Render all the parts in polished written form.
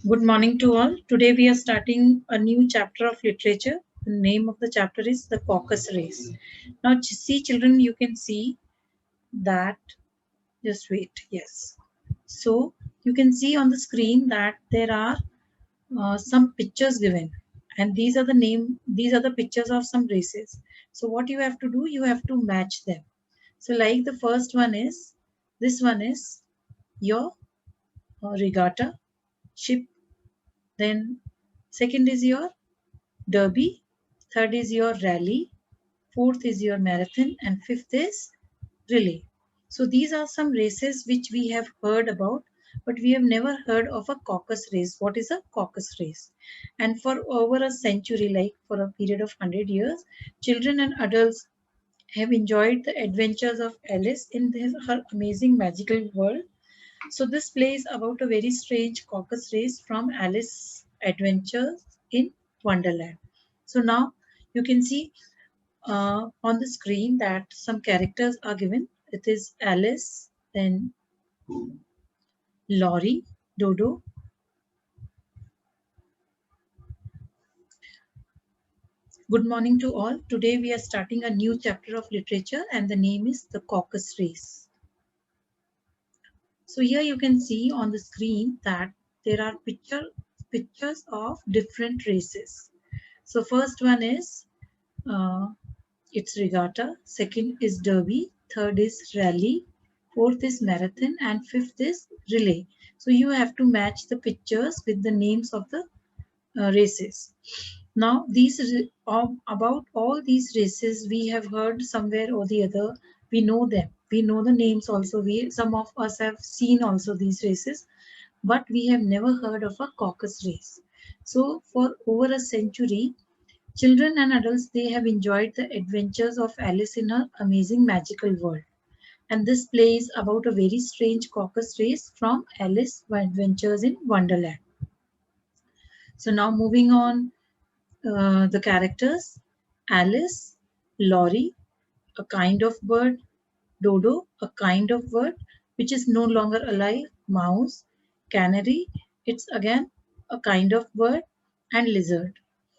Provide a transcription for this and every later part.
Good morning to all. Today we are starting a new chapter of literature. The name of the chapter is The Caucus Race. Now, see, children, you can see that. Just wait. Yes. So, you can see on the screen that there are some pictures given, and these are the pictures of some races. So, what you have to do, you have to match them. So, like the first one is this one is your regatta ship, then second is your derby, third is your rally, fourth is your marathon, and fifth is relay. So these are some races which we have heard about, but we have never heard of a caucus race. What is a caucus race? And for over a century, like for a period of 100 years, children and adults have enjoyed the adventures of Alice in her amazing magical world. So this plays about a very strange caucus race from Alice Adventures in Wonderland. So now you can see on the screen that some characters are given. It is Alice, then Laurie, Dodo. Good morning to all. Today we are starting a new chapter of literature and the name is The Caucus Race. So here you can see on the screen that there are pictures of different races. So first one is uh, it's regatta, second is derby, third is rally, fourth is marathon, and fifth is relay. So you have to match the pictures with the names of the races. Now, about all these races, we have heard somewhere or the other. We know them. We know the names also. Some of us have seen also these races, but we have never heard of a caucus race. So, for over a century, children and adults they have enjoyed the adventures of Alice in her amazing magical world. And this plays about a very strange caucus race from Alice Adventures in Wonderland. So now moving on, the characters Alice, Laurie, a kind of bird, Dodo, a kind of bird which is no longer alive, mouse, canary, it's again a kind of bird, and lizard.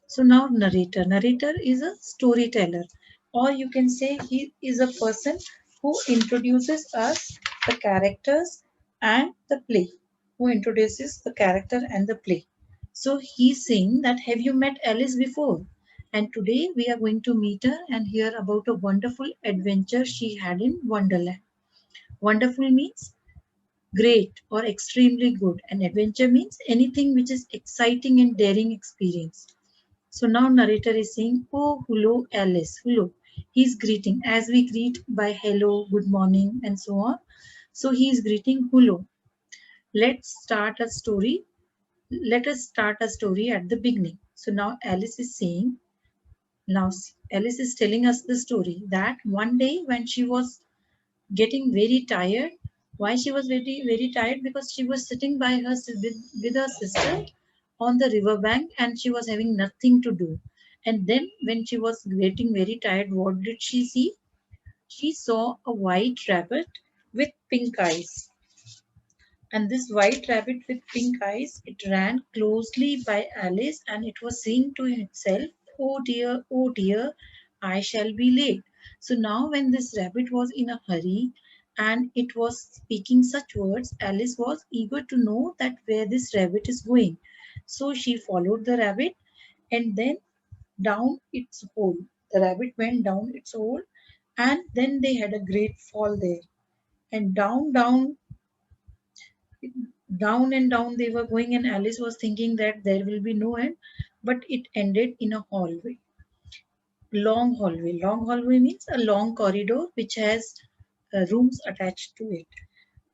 So now narrator. Narrator is a storyteller, or you can say he is a person who introduces us the characters and the play. Who introduces the character and the play. So he's saying that have you met Alice before? And today we are going to meet her and hear about a wonderful adventure she had in Wonderland. Wonderful means great or extremely good, and adventure means anything which is exciting and daring experience. So now narrator is saying, "Oh, hello, Alice. Hello." He's greeting as we greet by hello, good morning, and so on. So he is greeting hello. Let's start a story. Let us start a story at the beginning. So now Alice is saying, now Alice is telling us the story that one day when she was getting very tired. Why she was very tired? Because she was sitting by with her sister on the riverbank and she was having nothing to do. And then when she was getting very tired, what did she see? She saw a white rabbit with pink eyes. And this white rabbit with pink eyes, it ran closely by Alice and it was saying to itself, oh dear, I shall be late. So now when this rabbit was in a hurry and it was speaking such words, Alice was eager to know that where this rabbit is going. So she followed the rabbit and then down its hole. The rabbit went down its hole and then they had a great fall there. And down and down they were going, and Alice was thinking that there will be no end, but it ended in a hallway. Long hallway means a long corridor which has rooms attached to it.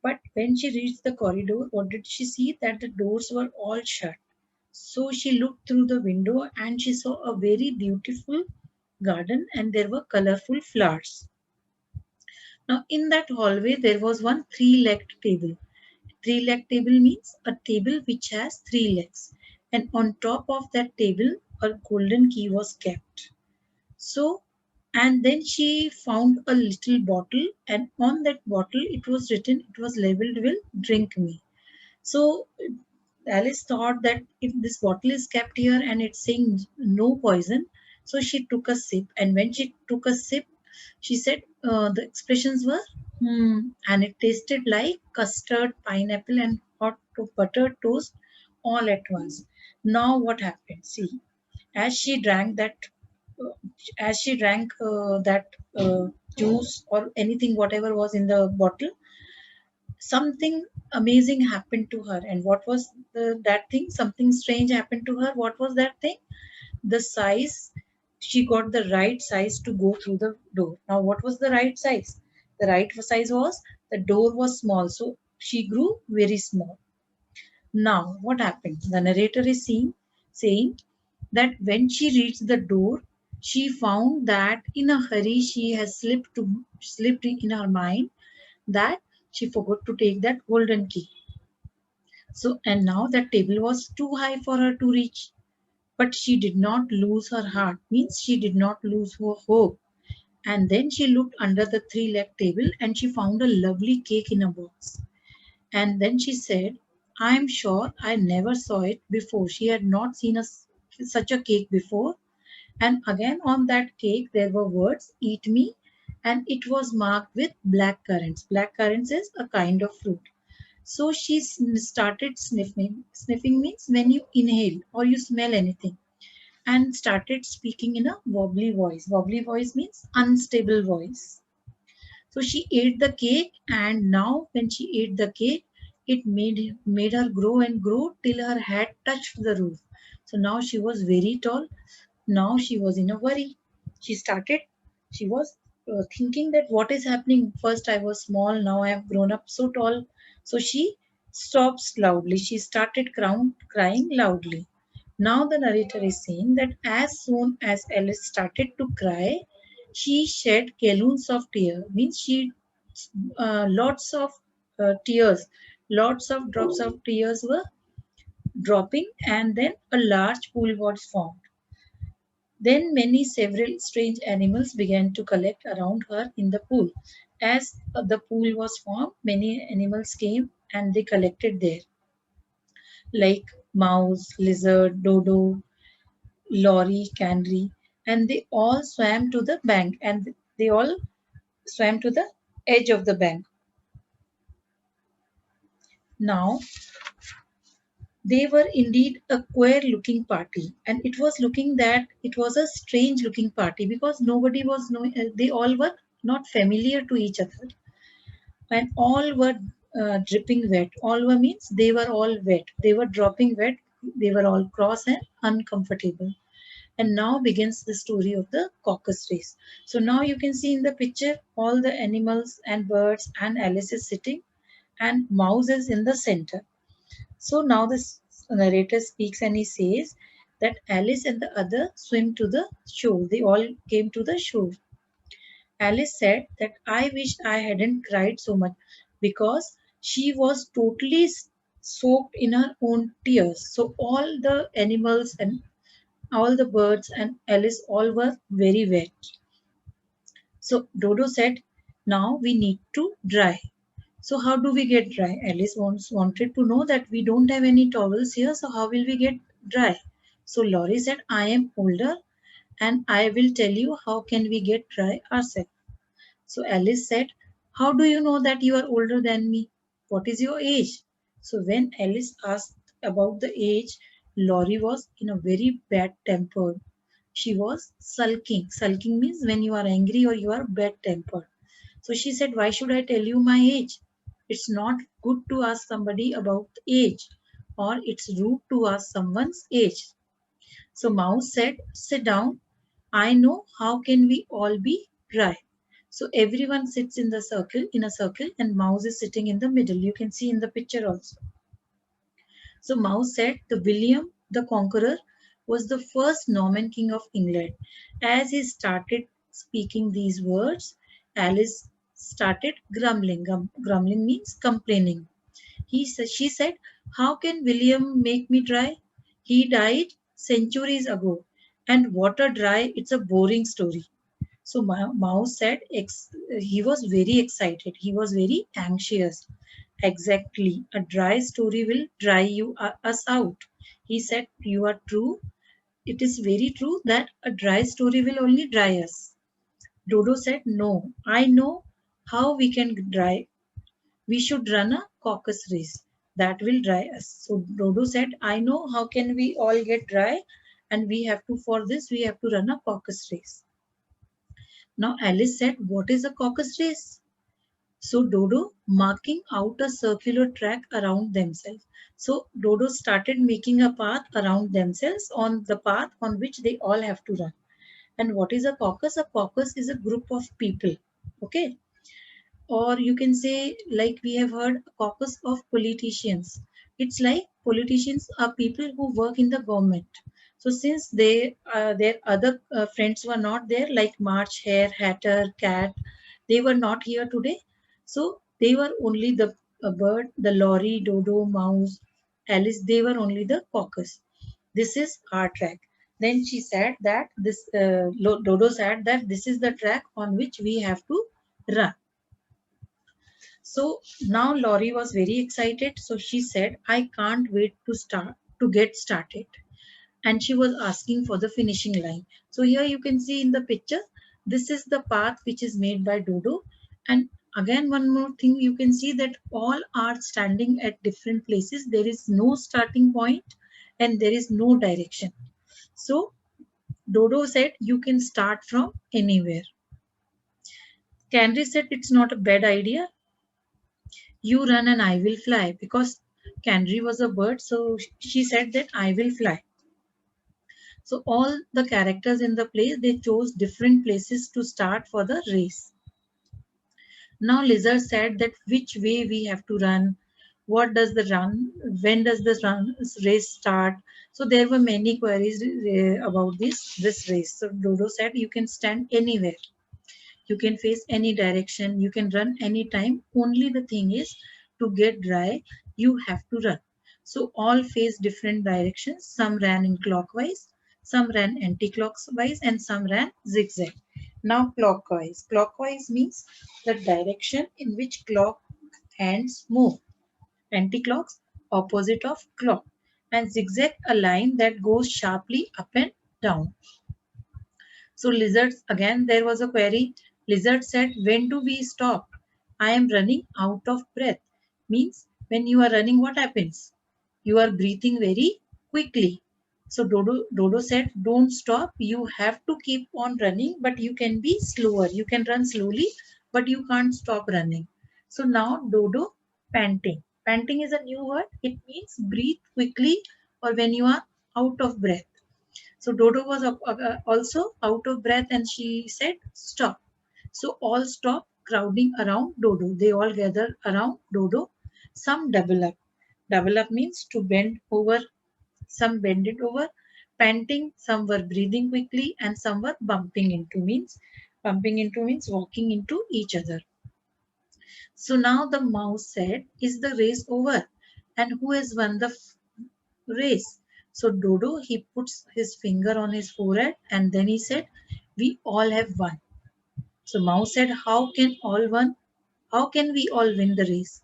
But when she reached the corridor, what did she see? That the doors were all shut. So she looked through the window and she saw a very beautiful garden and there were colorful flowers. Now in that hallway there was one three-legged table. Three-leg table means a table which has three legs, and on top of that table a golden key was kept. So, and then she found a little bottle, and on that bottle it was written, it was labeled with "Drink me." So Alice thought that if this bottle is kept here and it's saying no poison, so she took a sip. And when she took a sip, she said the expressions were, and it tasted like custard, pineapple, and hot buttered toast all at once. Now, what happened? See, as she drank that, uh, as she drank that juice or anything, whatever was in the bottle, something amazing happened to her. And what was that thing? Something strange happened to her. What was that thing? The size, she got the right size to go through the door. Now, what was the right size? The right size was, the door was small, so she grew very small. Now, what happened? The narrator is saying that when she reached the door, she found that in a hurry she has slipped in her mind that she forgot to take that golden key. So, and now that table was too high for her to reach. But she did not lose her heart, means she did not lose her hope. And then she looked under the three-leg table and she found a lovely cake in a box. And then she said, I am sure I never saw it before. She had not seen such a cake before. And again on that cake there were words, eat me, and it was marked with black currants. Black currants is a kind of fruit. So she started sniffing. Sniffing means when you inhale or you smell anything, and started speaking in a wobbly voice. Wobbly voice means unstable voice. So she ate the cake, and now when she ate the cake, it made her grow and grow till her head touched the roof. So now she was very tall. Now she was in a worry. She started, she was thinking that what is happening? First I was small, now I have grown up so tall. So she stops loudly. She started crying loudly. Now the narrator is saying that as soon as Alice started to cry, she shed gallons of tears. Means she, lots of tears, lots of drops of tears were dropping, and then a large pool was formed. Then several strange animals began to collect around her in the pool. As the pool was formed, many animals came and they collected there, like mouse, lizard, dodo, lorry, canary, and they all swam to the bank, and they all swam to the edge of the bank. Now, they were indeed a queer looking party, and it was looking that it was a strange looking party because nobody was knowing, they all were not familiar to each other, and all were dripping wet. All were means they were all wet, they were dropping wet, they were all cross and uncomfortable. And now begins the story of the Caucus race. So now you can see in the picture all the animals and birds, and Alice is sitting, and Mouse is in the center. So now this narrator speaks and he says that Alice and the other swim to the shore. They all came to the shore. Alice said that I wish I hadn't cried so much because she was totally soaked in her own tears. So all the animals and all the birds and Alice all were very wet. So Dodo said, now we need to dry. So how do we get dry? Alice wanted to know that we don't have any towels here, so how will we get dry? So Laurie said, I am older and I will tell you how can we get dry ourselves. So Alice said, how do you know that you are older than me? What is your age? So when Alice asked about the age, Laurie was in a very bad temper. She was sulking. Sulking means when you are angry or you are bad tempered. So she said, why should I tell you my age? It's not good to ask somebody about age, or it's rude to ask someone's age. So Mouse said, sit down. I know how can we all be dry. So everyone sits in a circle, and Mouse is sitting in the middle. You can see in the picture also. So Mouse said the William the Conqueror was the first Norman king of England. As he started speaking these words, Alice started grumbling. Grumbling means complaining. She said, how can William make me dry? He died centuries ago. And water dry, it's a boring story. So Mouse said he was very excited. He was very anxious. Exactly. A dry story will dry us out. He said, you are true. It is very true that a dry story will only dry us. Dodo said, no, I know how we can dry. We should run a caucus race. That will dry us. So Dodo said, I know how can we all get dry, and we have to, for this, we have to run a caucus race. Now Alice said, what is a caucus race? So Dodo marking out a circular track around themselves. So Dodo started making a path around themselves on the path on which they all have to run. And what is a caucus? A caucus is a group of people. Okay. Or you can say, like we have heard, a caucus of politicians. It's like politicians are people who work in the government. So since their other friends were not there, like March, Hare, Hatter, Cat, they were not here today. So they were only the bird, the lorry, Dodo, Mouse, Alice. They were only the caucus. This is our track. Then she said that Dodo said that this is the track on which we have to run. So now Laurie was very excited. So she said, I can't wait to get started. And she was asking for the finishing line. So here you can see in the picture, this is the path which is made by Dodo. And again, one more thing, you can see that all are standing at different places. There is no starting point and there is no direction. So Dodo said, you can start from anywhere. Candy said, it's not a bad idea. You run and I will fly, because Canary was a bird, so she said that I will fly. So all the characters in the play, they chose different places to start for the race. Now Lizard said that which way we have to run, what does the run, when does the race start. So there were many queries about this race. So Dodo said you can stand anywhere. You can face any direction, you can run anytime. Only the thing is, to get dry, you have to run. So all face different directions. Some ran in clockwise, some ran anti-clockwise, and some ran zigzag. Now clockwise. Clockwise means the direction in which clock hands move. Anti-clocks, opposite of clock. And zigzag, a line that goes sharply up and down. So lizards, again there was a query. Lizard said, when do we stop? I am running out of breath. Means when you are running, what happens? You are breathing very quickly. So Dodo said, don't stop. You have to keep on running, but you can be slower. You can run slowly, but you can't stop running. So now Dodo panting. Panting is a new word. It means breathe quickly or when you are out of breath. So Dodo was also out of breath and she said, stop. So all stop crowding around Dodo. They all gather around Dodo. Some double up. Double up means to bend over. Some bend it over. Panting, some were breathing quickly and some were bumping into means walking into each other. So now the mouse said, is the race over? And who has won the race? So Dodo, he puts his finger on his forehead and then he said, we all have won. So Mouse said, how can all win? How can we all win the race?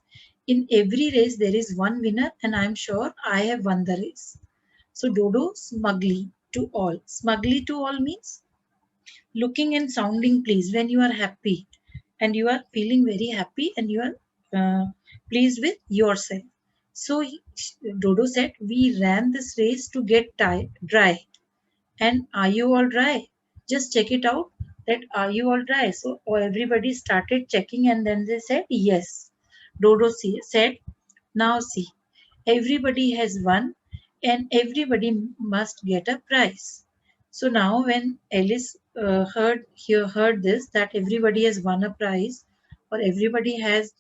In every race there is one winner and I am sure I have won the race. So Dodo smugly to all. Smugly to all means looking and sounding pleased when you are happy and you are feeling very happy and you are pleased with yourself. So Dodo said, we ran this race to get dry. And are you all dry? Just check it out that are you all dry? So everybody started checking and then they said yes. Dodo said, now see, everybody has won and everybody must get a prize. So now when Alice heard this, that everybody has won a prize or everybody has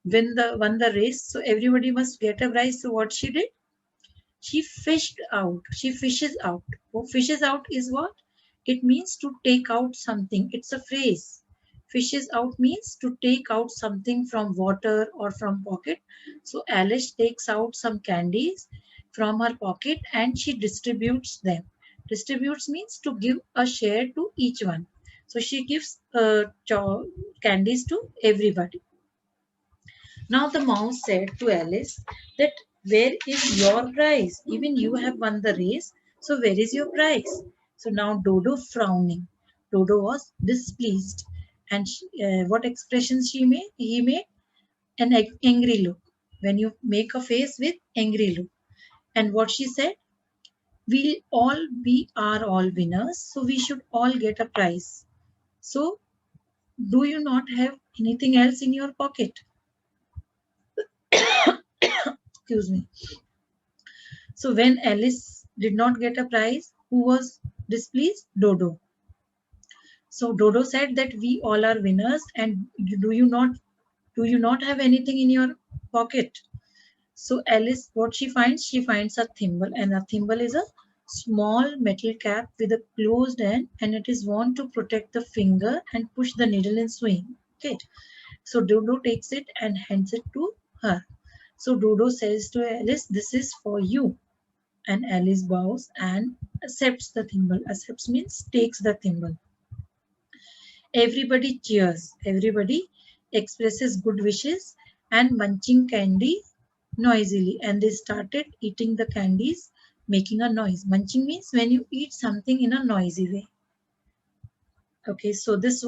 won the race, so everybody must get a prize. So what she did? She fished out. She fishes out. Oh, fishes out is what? It means to take out something. It's a phrase. Fishes out means to take out something from water or from pocket. So Alice takes out some candies from her pocket and she distributes them. Distributes means to give a share to each one. So she gives candies to everybody. Now the mouse said to Alice that where is your prize? Even you have won the race, so where is your prize? So now Dodo frowning. Dodo was displeased, and what expressions she made? He made an angry look. When you make a face with angry look, and what she said? We are all winners, so we should all get a prize. So do you not have anything else in your pocket? Excuse me. So when Alice did not get a prize, who was displeased? Dodo. So Dodo said that we all are winners, and do you not have anything in your pocket? So Alice, what she finds? She finds a thimble, and a thimble is a small metal cap with a closed end, and it is worn to protect the finger and push the needle in sewing. Okay. So Dodo takes it and hands it to her. So Dodo says to Alice, "This is for you." And Alice bows and accepts the thimble. Accepts means takes the thimble. Everybody cheers. Everybody expresses good wishes and munching candy noisily. And they started eating the candies, making a noise. Munching means when you eat something in a noisy way. Okay, so this